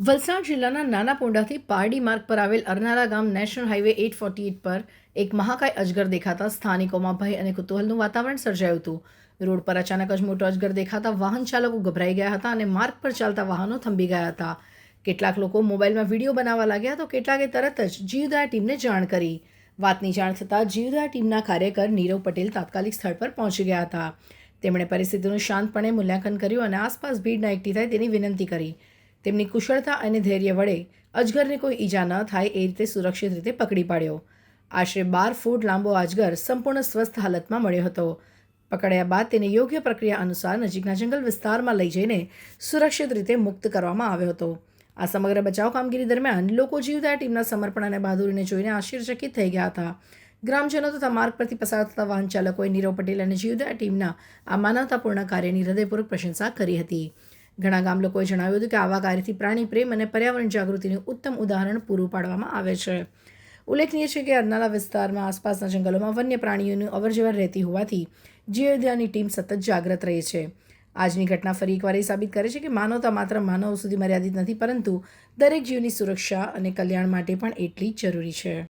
વલસાડ જિલ્લાના નાના પોંડાથી પારડી માર્ગ પર આવેલ અરનાળા ગામ નેશનલ હાઈવે 848 પર એક મહાકાય અજગર દેખાતા સ્થાનિકોમાં ભય અને કુતૂહલનું વાતાવરણ સર્જાયું હતું. રોડ પર અચાનક જ મોટો અજગર દેખાતા વાહન ચાલકો ગભરાઈ ગયા હતા અને માર્ગ પર ચાલતા વાહનો થંભી ગયા હતા. કેટલાક લોકો મોબાઈલમાં વિડીયો બનાવવા લાગ્યા તો કેટલાકે તરત જ જીવદયા ટીમને જાણ કરી. વાતની જાણ થતાં જીવદયા ટીમના કાર્યકર નીરવ પટેલ તાત્કાલિક સ્થળ પર પહોંચી ગયા હતા. તેમણે પરિસ્થિતિનું શાંતપણે મૂલ્યાંકન કર્યું અને આસપાસ ભીડ ન એકઠી થાય તેની વિનંતી કરી. તેમની કુશળતા અને ધૈર્ય વડે અજગરને કોઈ ઈજા ન થાય એ રીતે સુરક્ષિત રીતે પકડી પાડ્યો. આશરે 12 ફૂટ લાંબો અજગર સંપૂર્ણ સ્વસ્થ હાલતમાં મળ્યો હતો. પકડ્યા બાદ તેને યોગ્ય પ્રક્રિયા અનુસાર નજીકના જંગલ વિસ્તારમાં લઈ જઈને સુરક્ષિત રીતે મુક્ત કરવામાં આવ્યો હતો. આ સમગ્ર બચાવ કામગીરી દરમિયાન લોકો જીવદયા ટીમના સમર્પણ અને બહાદુરીને જોઈને આશ્ચર્યચકિત થઈ ગયા હતા. ગ્રામજનો તથા માર્ગ પરથી પસાર થતા વાહન ચાલકોએ નીરવ પટેલ અને જીવદયા ટીમના આ માનવતાપૂર્ણ કાર્યની હૃદયપૂર્વક પ્રશંસા કરી હતી. ઘણા ગામ લોકોએ જણાવ્યું હતું કે આવા કાર્યથી પ્રાણી પ્રેમ અને પર્યાવરણ જાગૃતિનું ઉત્તમ ઉદાહરણ પૂરું પાડવામાં આવે છે. ઉલ્લેખનીય છે કે અરનાળા વિસ્તારમાં આસપાસના જંગલોમાં વન્ય પ્રાણીઓની અવરજવર રહેતી હોવાથી જીવદયાની ટીમ સતત જાગ્રત રહે છે. આજની ઘટના ફરી એકવાર એ સાબિત કરે છે કે માનવતા માત્ર માનવ સુધી મર્યાદિત નથી, પરંતુ દરેક જીવની સુરક્ષા અને કલ્યાણ માટે પણ એટલી જ જરૂરી છે.